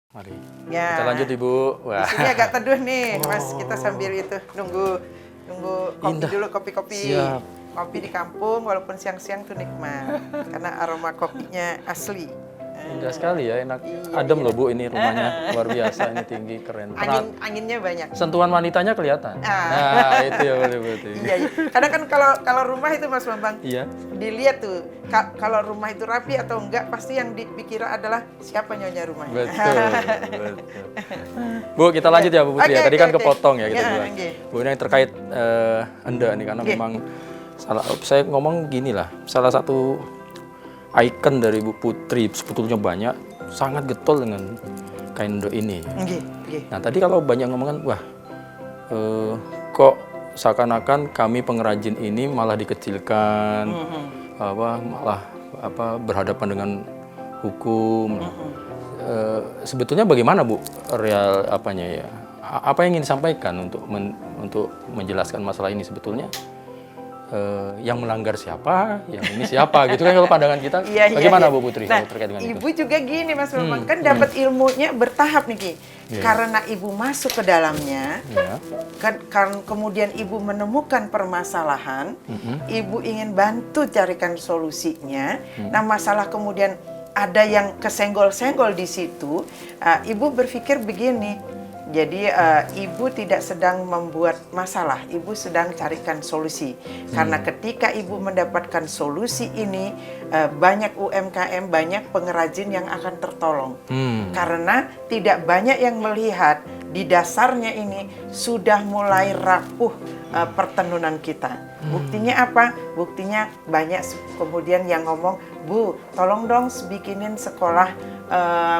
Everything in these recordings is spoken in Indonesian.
Mari. Ya. Kita lanjut Ibu. Wah. Di sini agak teduh nih, Mas. Kita sambil itu nunggu kopi Indah. dulu, kopi-kopi. Siap. Kopi di kampung walaupun siang-siang tuh nikmat karena aroma kopinya asli. Indah sekali ya, enak. Iya, Adem iya. loh Bu, ini rumahnya. Luar biasa, ini tinggi, keren. Anginnya banyak. Sentuhan wanitanya kelihatan. Ah. Nah, itu ya boleh berarti. Iya, iya. Kadang kan kalau rumah itu Mas Bambang, Iya. dilihat tuh kalau rumah itu rapi atau enggak pasti yang dipikir adalah siapa nyonya rumahnya. Betul, betul. Bu, kita lanjut ya Bu Putri ya. Oke, Tadi oke, kan oke. kepotong ya kita Ya, bilang. oke. Bu, ini yang terkait Enda nih karena Oke. memang saya ngomong gini lah, salah satu ikon dari Bu Putri sebetulnya banyak, sangat getol dengan kain endok ini. Nggih, nggih. Nah tadi kalau banyak ngomongan, wah kok seakan-akan kami pengrajin ini malah dikecilkan, malah berhadapan dengan hukum. Sebetulnya bagaimana Bu real apanya ya? Apa yang ingin disampaikan untuk menjelaskan masalah ini sebetulnya? Yang melanggar siapa, yang ini siapa gitu kan kalau pandangan kita. Iya, Bagaimana iya. Bu Putri Nah, terkait dengan itu? Ibu juga gini Mas Bambang, kan dapat ilmunya bertahap nih Ki. Iya. Karena Ibu masuk ke dalamnya, Ya. kan kemudian Ibu menemukan permasalahan, Ibu ingin bantu carikan solusinya. Nah, masalah kemudian ada yang kesenggol-senggol di situ, Ibu berpikir begini. Jadi Ibu tidak sedang membuat masalah, Ibu sedang carikan solusi. Karena ketika Ibu mendapatkan solusi ini, banyak UMKM, banyak pengrajin yang akan tertolong. Karena tidak banyak yang melihat di dasarnya ini sudah mulai rapuh pertenunan kita. Buktinya apa? Buktinya banyak kemudian yang ngomong, Bu, tolong dong bikinin sekolah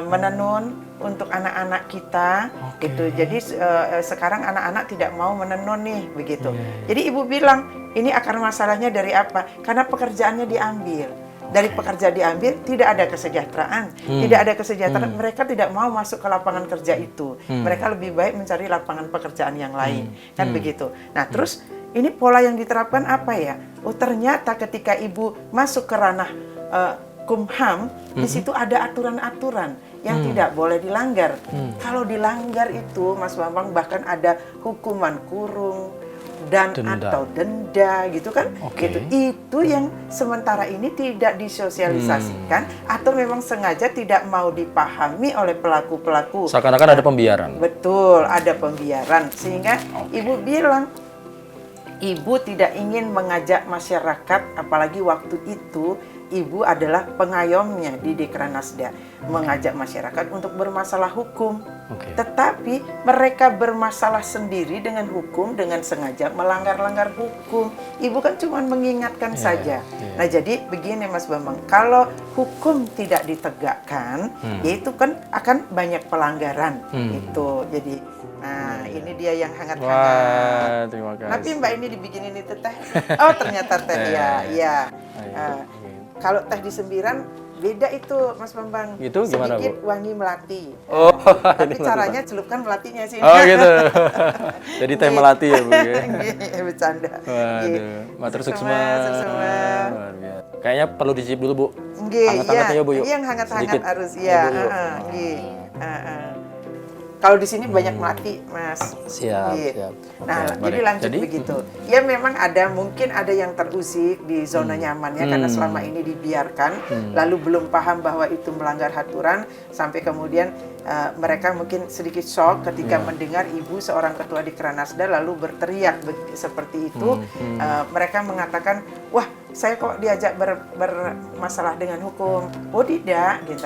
menenun untuk anak-anak kita. Gitu. Jadi sekarang anak-anak tidak mau menenun nih, begitu. Jadi Ibu bilang, ini akar masalahnya dari apa? Karena pekerjaannya diambil. Dari pekerja diambil, tidak ada kesejahteraan. Tidak ada kesejahteraan, mereka tidak mau masuk ke lapangan kerja itu. Mereka lebih baik mencari lapangan pekerjaan yang lain. Kan begitu. Nah, terus ini pola yang diterapkan apa ya? Oh, ternyata ketika Ibu masuk ke ranah Kumham, di situ ada aturan-aturan yang tidak boleh dilanggar. Kalau dilanggar itu, Mas Bambang, bahkan ada hukuman kurung dan Denda. atau denda gitu kan. Oke. Gitu. Itu yang sementara ini tidak disosialisasikan atau memang sengaja tidak mau dipahami oleh pelaku-pelaku. Seakan-akan ada pembiaran. Betul, ada pembiaran. Sehingga Ibu bilang, Ibu tidak ingin mengajak masyarakat, apalagi waktu itu Ibu adalah pengayomnya di Dekranasda, mengajak masyarakat untuk bermasalah hukum. Oke. Tetapi mereka bermasalah sendiri dengan hukum dengan sengaja melanggar-langgar hukum. Ibu kan cuma mengingatkan saja. Nah, jadi begini Mas Bambang, kalau hukum tidak ditegakkan, yaitu kan akan banyak pelanggaran. Itu. Jadi, nah ini dia yang hangat-hangat. Wah, terima kasih. Tapi Mbak ini dibikinin itu teh. Oh, ternyata teh ya, ya. Kalau teh di sembiran beda itu Mas Bambang. Gitu gimana, sedikit Bu? wangi melati. Oh, Tapi ini caranya celupkan melatinya sih. Oh gitu. Jadi teh melati ya Bu ya. Nggih, bercanda. Waduh, matur suksma. Suksma. Luar biasa. Kayaknya perlu dicicip dulu Bu. Nggih, Hangat-hangatnya ya Bu yuk. yang hangat-hangat Sedikit. harus Ya, ya. Bu, yuk. Nggih. Kalau di sini banyak melati, Mas. Siap, Nggih. siap. Nah, Oke, jadi baik. lanjut Jadi, begitu. Ya memang mungkin ada yang terusik di zona nyamannya karena selama ini dibiarkan, lalu belum paham bahwa itu melanggar aturan, sampai kemudian mereka mungkin sedikit shock ketika mendengar ibu seorang ketua di Dekranasda lalu berteriak seperti itu. Mereka mengatakan, wah saya kok diajak bermasalah dengan hukum. Oh tidak, gitu.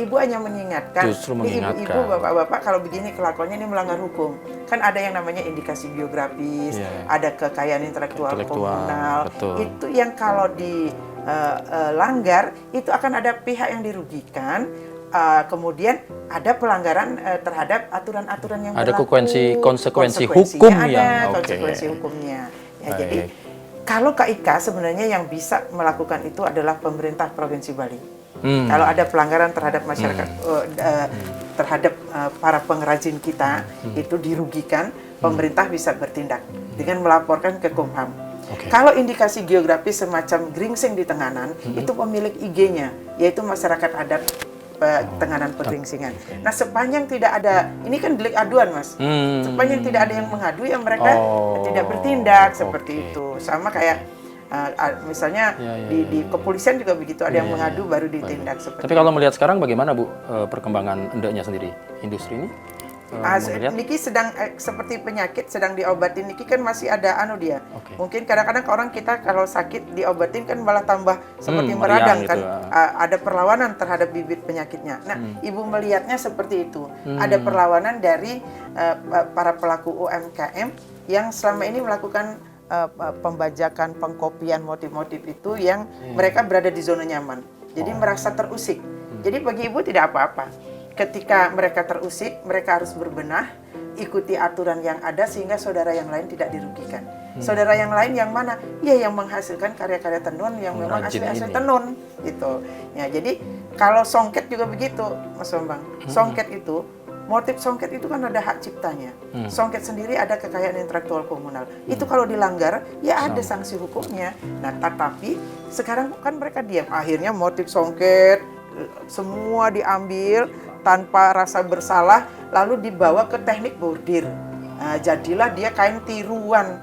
Ibu hanya mengingatkan. Justru Nih, mengingatkan. ibu-ibu, bapak-bapak kalau begini kelakuannya ini melanggar hukum. Kan ada yang namanya indikasi biografis, ada kekayaan intelektual komunal. Betul. Itu yang kalau dilanggar itu akan ada pihak yang dirugikan. Kemudian ada pelanggaran terhadap aturan-aturan yang ada berlaku. konsekuensi Konsekuensinya hukum ada, yang konsekuensi hukumnya. Ya, Baik. jadi kalau KIK sebenarnya yang bisa melakukan itu adalah pemerintah Provinsi Bali. Kalau ada pelanggaran terhadap masyarakat, terhadap para pengrajin kita, itu dirugikan, pemerintah bisa bertindak dengan melaporkan ke Kumham. Kalau indikasi geografis semacam geringsing di Tenganan, itu pemilik IG-nya, yaitu masyarakat adat Tenganan Pegeringsingan. Nah, sepanjang tidak ada, ini kan delik aduan, Mas. Sepanjang tidak ada yang mengadu, ya mereka tidak bertindak seperti itu. Sama kayak misalnya di kepolisian juga begitu, ada yang mengadu baru ditindak seperti Tapi kalau melihat sekarang bagaimana Bu perkembangan endeknya sendiri industri ini? Niki sedang seperti penyakit sedang diobatin. Niki kan masih ada dia. Mungkin kadang-kadang orang kita kalau sakit diobatin kan malah tambah seperti meradang kan. gitu. Ada perlawanan terhadap bibit penyakitnya. Nah, Ibu melihatnya seperti itu. Ada perlawanan dari para pelaku UMKM yang selama ini melakukan pembajakan, pengkopian motif-motif itu yang mereka berada di zona nyaman. Jadi merasa terusik. Jadi bagi Ibu tidak apa-apa. Ketika mereka terusik, mereka harus berbenah, ikuti aturan yang ada sehingga saudara yang lain tidak dirugikan. Saudara yang lain yang mana? Ya, yang menghasilkan karya-karya tenun yang memang asli-asli tenun gitu. Ya, jadi kalau songket juga begitu, Mas Bambang. Songket itu, motif songket itu kan ada hak ciptanya. Songket sendiri ada kekayaan intelektual komunal. Itu kalau dilanggar, ya ada sanksi hukumnya. Nah, tetapi sekarang kan mereka diam. Akhirnya motif songket semua diambil tanpa rasa bersalah, lalu dibawa ke teknik bordir. Jadilah dia kain tiruan.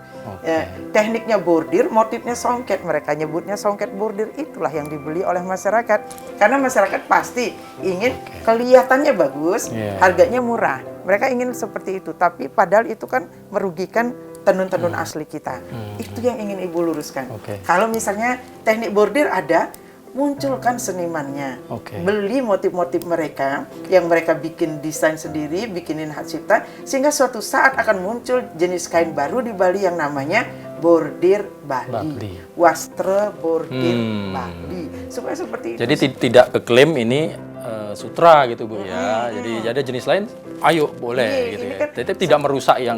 Tekniknya bordir, motifnya songket. Mereka nyebutnya songket bordir. Itulah yang dibeli oleh masyarakat. Karena masyarakat pasti ingin kelihatannya bagus, harganya murah. Mereka ingin seperti itu. Tapi padahal itu kan merugikan tenun-tenun asli kita. Itu yang ingin Ibu luruskan. Kalau misalnya teknik bordir ada, munculkan senimannya, beli motif-motif mereka yang mereka bikin desain sendiri, bikinin hak cipta, sehingga suatu saat akan muncul jenis kain baru di Bali yang namanya bordir Bali. Wastra bordir Bali, supaya seperti itu. Jadi tidak keklaim ini sutra gitu Bu ya. Jadi ada jenis lain, ayo boleh gitu ya. Kan Jadi tidak merusak yang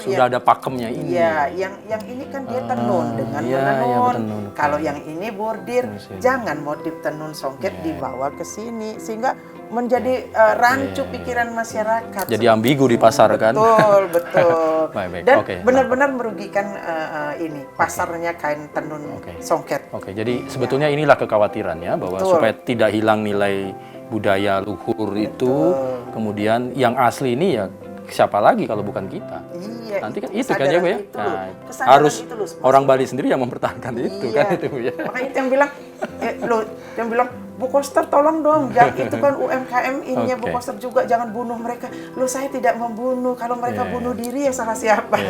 sudah ada pakemnya ini. Iya, yang ini kan dia tenun dengan menenun. Kalau yang ini bordir, jangan motif tenun songket dibawa ke sini sehingga menjadi rancu pikiran masyarakat. Jadi ambigu di pasar kan. Betul. Baik. Dan benar-benar merugikan ini pasarnya kain tenun songket. Jadi sebetulnya inilah kekhawatirannya bahwa supaya tidak hilang nilai budaya luhur itu, kemudian yang asli ini ya siapa lagi kalau bukan kita? Iya. Nanti kan itu kan ya Bu ya. Nah, harus orang Bali sendiri yang mempertahankan itu kan itu Bu ya. Makanya itu yang bilang Bu Koster tolong dong, itu kan UMKM ininya Bu Koster juga, jangan bunuh mereka. Saya tidak membunuh, kalau mereka bunuh diri ya salah siapa?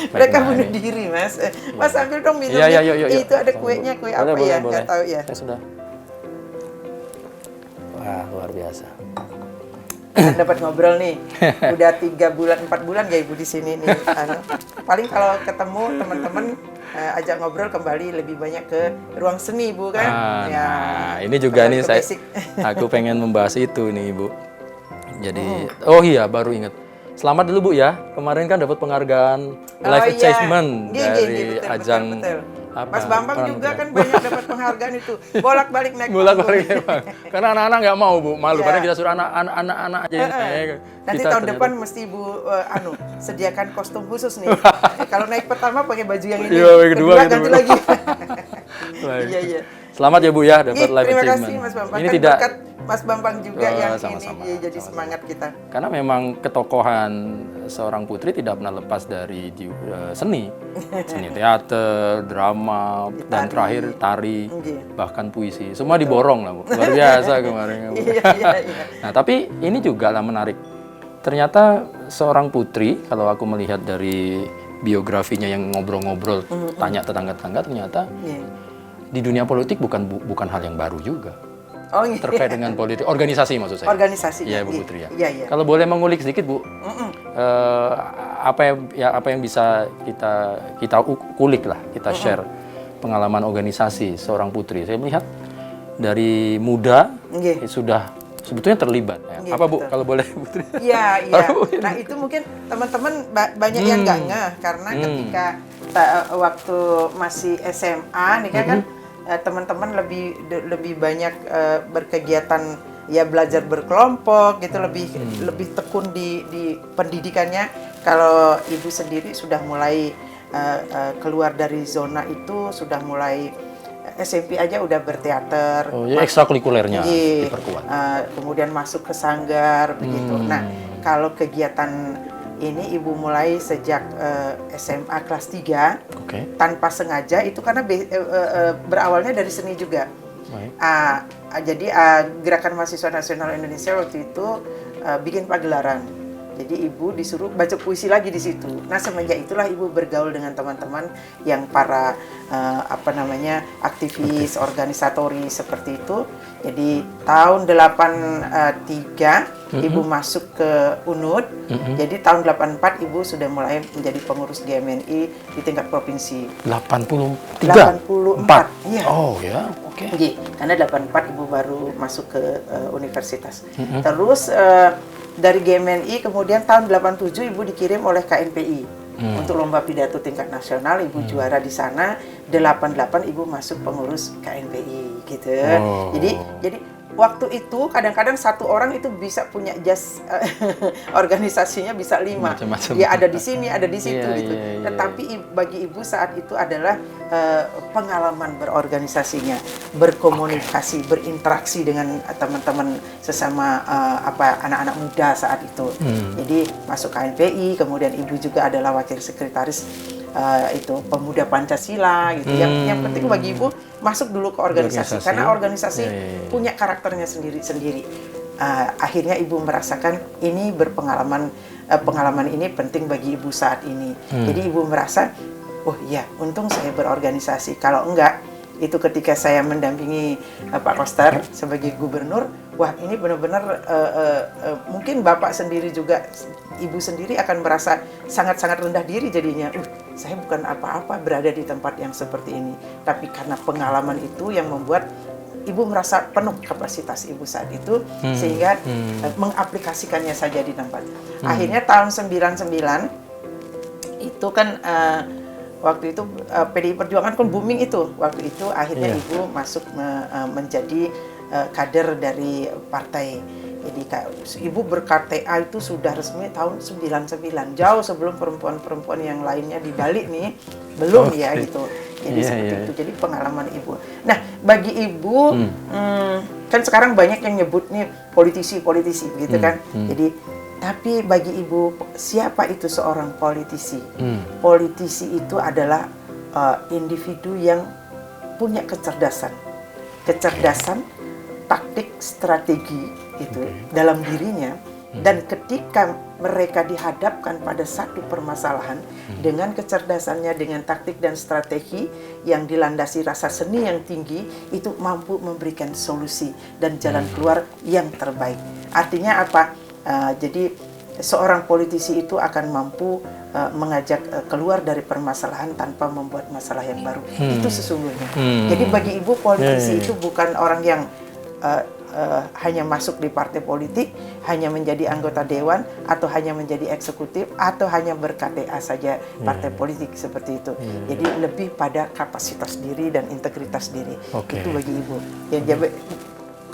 Mereka bunuh diri, Mas. Mas ambil dong minumnya. Itu ada kuenya, kue apa ya? Nggak tahu ya. Sudah. Wah, luar biasa. Dapat ngobrol nih, udah 3 bulan 4 bulan ya Ibu di sini nih. Paling kalau ketemu teman-teman ajak ngobrol kembali lebih banyak ke ruang seni Bu kan. Nah, ini juga nih aku pengen membahas itu nih Ibu. Jadi baru ingat. Selamat dulu Bu ya. Kemarin kan dapat penghargaan Life Achievement dari ajang Mas Bambang juga kan banyak dapat penghargaan itu. Bolak-balik naik. Bolak-balik Bang. Karena anak-anak nggak mau Bu, malu. Karena kita suruh anak-anak aja yang naik. Nanti tahun depan mesti Bu sediakan kostum khusus nih. Kalau naik pertama pakai baju yang ini. Kedua ganti lagi. Iya. Selamat ya Bu ya dapat Life Achievement. Terima kasih Mas Bambang. Ini kan tidak berkat Mas Bambang juga yang sama-sama, ini jadi semangat kita. Karena memang ketokohan seorang putri tidak pernah lepas dari seni teater, drama, dan terakhir tari, bahkan puisi. Semua diborong lah Bu. Luar biasa kemarin. Iya. Nah tapi ini juga lah menarik. Ternyata seorang putri, kalau aku melihat dari biografinya yang ngobrol-ngobrol, tanya tetangga-tetangga, ternyata di dunia politik bukan hal yang baru juga. Terkait dengan politik, organisasi maksud saya. Organisasi. Iya Bu Putri ya. Iya. Kalau boleh mengulik sedikit Bu, apa yang bisa kita kulik lah, kita share pengalaman organisasi seorang putri. Saya melihat dari muda sudah sebetulnya terlibat. Ya. Apa Bu kalau boleh Putri? Iya. Nah itu mungkin teman-teman banyak yang nggak ngeh karena ketika waktu masih SMA nih kan teman-teman lebih banyak berkegiatan ya belajar berkelompok gitu, lebih tekun di pendidikannya. Kalau Ibu sendiri sudah mulai keluar dari zona itu, sudah mulai SMP aja udah berteater. Oh, jadi ekstrakurikulernya Iya. diperkuat. Kemudian masuk ke sanggar begitu. Nah, kalau kegiatan ini ibu mulai sejak SMA kelas 3 Oke. tanpa sengaja itu karena berawalnya dari seni juga. Baik. Jadi Gerakan Mahasiswa Nasional Indonesia waktu itu bikin pagelaran. Jadi ibu disuruh baca puisi lagi di situ. Nah, semenjak itulah ibu bergaul dengan teman-teman yang para aktivis, organisatori seperti itu. Jadi tahun 83 ibu masuk ke UNUD. Jadi tahun 84 ibu sudah mulai menjadi pengurus GMNI di tingkat provinsi. 83? 84. Iya. Oh ya, oke. Iya, karena 84 ibu baru masuk ke universitas. Terus dari GMNI kemudian tahun 87 ibu dikirim oleh KNPI untuk lomba pidato tingkat nasional, ibu juara di sana. 88 ibu masuk pengurus KNPI gitu. Oh. Jadi waktu itu kadang-kadang satu orang itu bisa punya jas organisasinya bisa 5. Macam-macam. Dia ada di sini, ada di situ Iya, gitu. iya, iya. Tetapi bagi ibu saat itu adalah pengalaman berorganisasinya, berkomunikasi, berinteraksi dengan teman-teman sesama anak-anak muda saat itu. Jadi masuk KNPI, kemudian ibu juga adalah wakil sekretaris itu pemuda Pancasila gitu. Yang penting bagi ibu masuk dulu ke organisasi. Karena organisasi punya karakternya sendiri-sendiri. Akhirnya ibu merasakan ini pengalaman ini penting bagi ibu saat ini. Jadi ibu merasa, oh iya, untung saya berorganisasi. Kalau enggak, itu ketika saya mendampingi Pak Koster sebagai gubernur, wah ini benar-benar mungkin Bapak sendiri juga, Ibu sendiri akan merasa sangat-sangat rendah diri jadinya. Saya bukan apa-apa berada di tempat yang seperti ini. Tapi karena pengalaman itu yang membuat Ibu merasa penuh kapasitas Ibu saat itu, sehingga mengaplikasikannya saja di tempat. Akhirnya tahun 99, itu kan waktu itu PDI Perjuangan kan booming itu. Waktu itu akhirnya Ibu masuk menjadi kader dari partai. Jadi Ibu ber-KTA itu sudah resmi tahun 99, jauh sebelum perempuan-perempuan yang lainnya di Bali nih, belum ya gitu. Jadi seperti itu, jadi pengalaman Ibu. Nah, bagi Ibu, kan sekarang banyak yang nyebut nih politisi gitu kan. Jadi, tapi bagi Ibu, siapa itu seorang politisi? Politisi itu adalah individu yang punya kecerdasan, taktik, strategi itu dalam dirinya, dan ketika mereka dihadapkan pada satu permasalahan dengan kecerdasannya, dengan taktik dan strategi yang dilandasi rasa seni yang tinggi, itu mampu memberikan solusi dan jalan keluar yang terbaik. Artinya apa? Jadi seorang politisi itu akan mampu mengajak keluar dari permasalahan tanpa membuat masalah yang baru. Itu sesungguhnya. Jadi bagi Ibu, politisi itu bukan orang yang hanya masuk di partai politik, hanya menjadi anggota dewan, atau hanya menjadi eksekutif, atau hanya ber-KTA saja partai politik seperti itu. Jadi lebih pada kapasitas diri dan integritas diri. Itu bagi Ibu.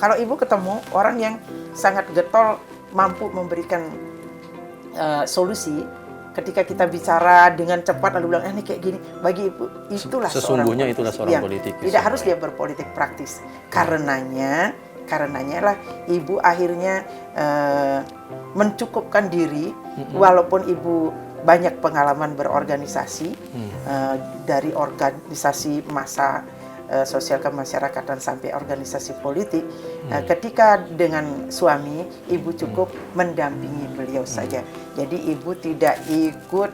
Kalau Ibu ketemu orang yang sangat getol, mampu memberikan solusi, ketika kita bicara dengan cepat lalu bilang ini kayak gini, bagi Ibu itulah sesungguhnya itulah seorang politik. Tidak harus dia berpolitik praktis. Karenanya lah Ibu akhirnya mencukupkan diri, walaupun Ibu banyak pengalaman berorganisasi, dari organisasi massa sosial kemasyarakatan sampai organisasi politik. Ketika dengan suami, Ibu cukup mendampingi beliau saja. Jadi Ibu tidak ikut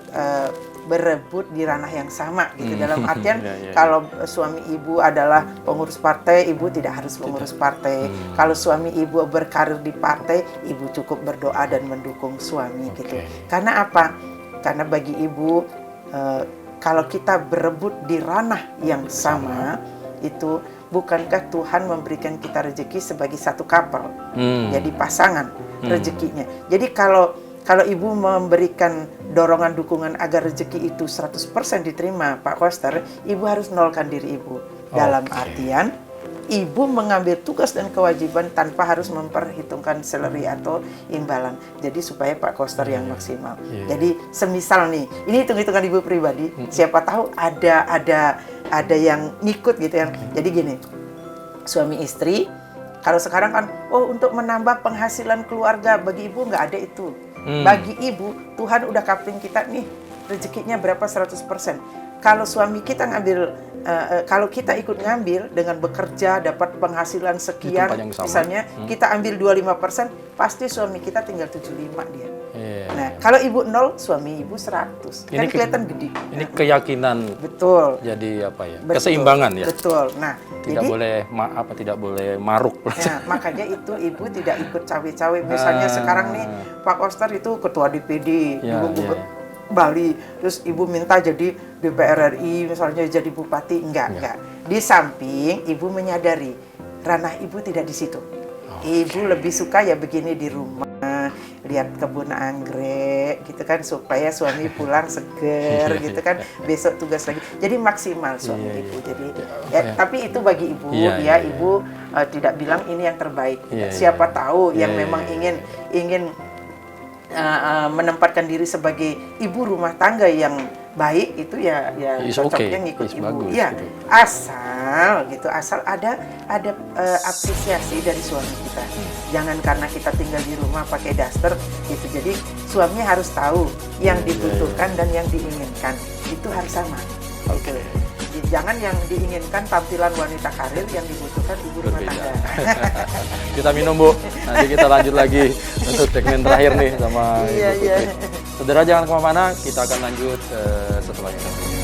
berebut di ranah yang sama gitu. Dalam artian kalau suami Ibu adalah pengurus partai, Ibu tidak harus pengurus partai. Kalau suami Ibu berkarir di partai, Ibu cukup berdoa dan mendukung suami gitu. Karena apa? Karena bagi Ibu, kalau kita berebut di ranah yang sama, itu bukankah Tuhan memberikan kita rezeki sebagai satu kapal, jadi pasangan rezekinya. Jadi kalau Ibu memberikan dorongan dukungan agar rezeki itu 100% diterima Pak Koster, Ibu harus nolkan diri Ibu. Dalam artian ibu mengambil tugas dan kewajiban tanpa harus memperhitungkan salary atau imbalan. Jadi supaya Pak Koster yang maksimal. Jadi semisal nih, ini hitung-hitungan ibu pribadi, siapa tahu ada yang ngikut gitu yang. Jadi gini, suami istri, kalau sekarang kan, untuk menambah penghasilan keluarga, bagi ibu nggak ada itu. Bagi ibu, Tuhan udah kapling kita nih, rezekinya berapa 100%. Kalau suami kita ngambil, kalau kita ikut ngambil dengan bekerja, dapat penghasilan sekian, misalnya kita ambil 25%, pasti suami kita tinggal 75 dia. Nah, kalau ibu 0, suami ibu 100. Kan kelihatan gede. Ini keyakinan. Betul. Jadi apa ya? Betul. Keseimbangan ya. Betul. Nah, tidak boleh tidak boleh maruk. Nah, makanya itu ibu tidak ikut cawe-cawe. Misalnya sekarang nih Pak Koster itu ketua DPD, Bali, terus ibu minta jadi DPR RI, misalnya jadi bupati, enggak. Di samping ibu menyadari ranah ibu tidak di situ. Ibu lebih suka ya begini di rumah, lihat kebun anggrek gitu kan, supaya suami pulang seger gitu kan, besok tugas lagi. Jadi maksimal suami ibu. Jadi tapi itu bagi ibu ibu tidak bilang ini yang terbaik. Siapa tahu yang memang ingin menempatkan diri sebagai ibu rumah tangga yang baik, itu ya cocoknya ngikut ibu. Bagus, ya gitu. asal ada apresiasi dari suami kita. Jangan karena kita tinggal di rumah pakai daster gitu. Jadi suaminya harus tahu yang dibutuhkan dan yang diinginkan itu harus sama. Oke. Jangan yang diinginkan tampilan wanita karir, yang dibutuhkan ibu rumah tangga. Kita minum, Bu. Nanti kita lanjut lagi untuk segmen terakhir nih sama Ibu Putri. Saudara jangan kemana-mana, kita akan lanjut setelah ini.